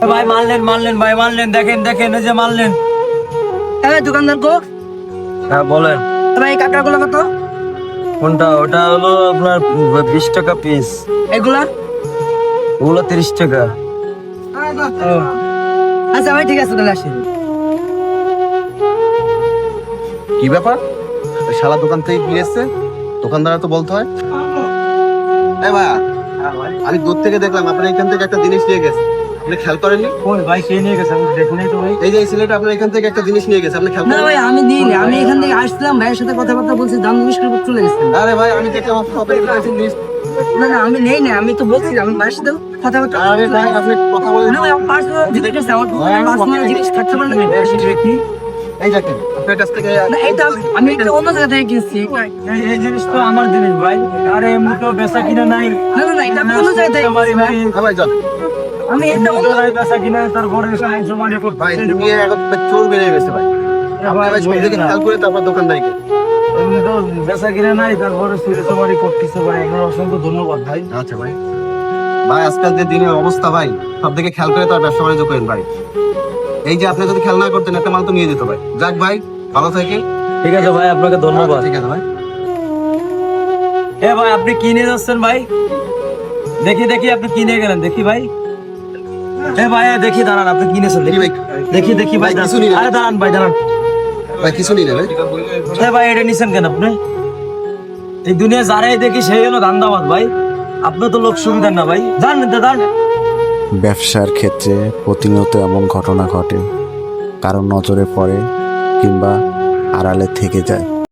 ভাই মারলেন মারলেন ভাই মারলেন, দেখেন দেখেন এই যে মারলেন। দোকানদার গো, হ্যাঁ বলেন। ভাই কাঁকড়া গুলো কত? কোনটা? ওটা হলো আপনার 20 টাকা পিস। এগুলা? ওগুলো 30 টাকা। ও আচ্ছা ভাই, ঠিক আছে তাহলে আসি। কি ব্যাপার? ওই শালা দোকান থেকে কি এসছে? দোকানদার তো বলতে হয়। এই ভাইয়া, আমি দূর থেকে দেখলাম আপনার এখান থেকে একটা জিনিস নিয়ে গেছে, আপনি খেয়াল করেননি? ওই ভাই কে নিয়ে গেছে? আমি দেখুন তো ভাই। এই যে এই ছেলেটা আপনার এখান থেকে একটা জিনিস নিয়ে গেছে, আপনি খেয়াল না করেন? ভাই, আমি দিইনি, আমি এখান থেকে আসলাম, ভাইয়ের সাথে কথাবার্তা বলছি, দাম জিনিস করে চলে গেছেন। আরে ভাই, আমি দেখলাম আপনার অপেক্ষা জিনিস। না না, আমি নেই না, আমি তো বলছি আমি ভাইয়ের সাথে কথাবার্তা। আরে ভাই, আপনি কথা বলেন। না ভাই, আমার পার্সোনাল জিনিস আছে, আমার পার্সোনাল জিনিস থাকতে পারে না। এই দেখেন, আপনার কাছ থেকে না, এটা আমি একটা অন্য জায়গা থেকে কিনছি। এই জিনিস তো আমার জিনিস ভাই। আরে এমনি তো বেচা কিনা নাই। না না না, এটা আমি অন্য জায়গা থেকে আমারই ভাই। হ্যাঁ ভাই, চল। আমি এটা অন্য নাই বেচা কিনা, তারপরে সমস্যা মানে ভাই, তুমি এখন চোর বেড়ে গেছে ভাই। আপনি ভাই সব দিকে খেয়াল করে তারপর দোকানদারিকে। এমনি তো বেচা কিনা নাই, তারপরে সুরেশমারি করতেছে ভাই। এগুলো অসংখ্য ধন্যবাদ ভাই। আচ্ছা ভাই। ভাই, আজকাল যে দিনের অবস্থা ভাই, সব দিকে খেয়াল করে তার ব্যবসা বাণিজ্য করেন ভাই। এই যে আপনি যদি খেয়াল না করতেন, একটা মাল তো নিয়ে যেত ভাই। যাক ভাই, ভালো থাকে। ঠিক আছে ভাই, আপনাকে ধন্যবাদ। ঠিক আছে ভাই। এ ভাই, আপনি কি নিয়ে যাচ্ছেন ভাই? দেখি দেখি আপনি কি নিয়ে গেলেন, দেখি ভাই। এ ভাই দেখি, দাঁড়ান, আপনি কিনেছেন দেখি ভাই? দেখি দেখি ভাই, ভাই, কিছু নিয়ে আরে দাঁড়ান ভাই, দাঁড়ান। ভাই, কিছু নিয়ে নেবে। এ ভাই, এটা নিছেন কেন আপনি? এই দুনিয়া যারাই দেখি সেই হলো ধান্দাবাজ ভাই। আপনি তো লোক সুবিধার না ভাই, জানেন তো দাঁড়ান। ব্যবসার ক্ষেত্রে প্রতিনিয়ত এমন ঘটনা ঘটে, কারো নজরে পড়ে কিংবা আড়ালে থেকে যায়।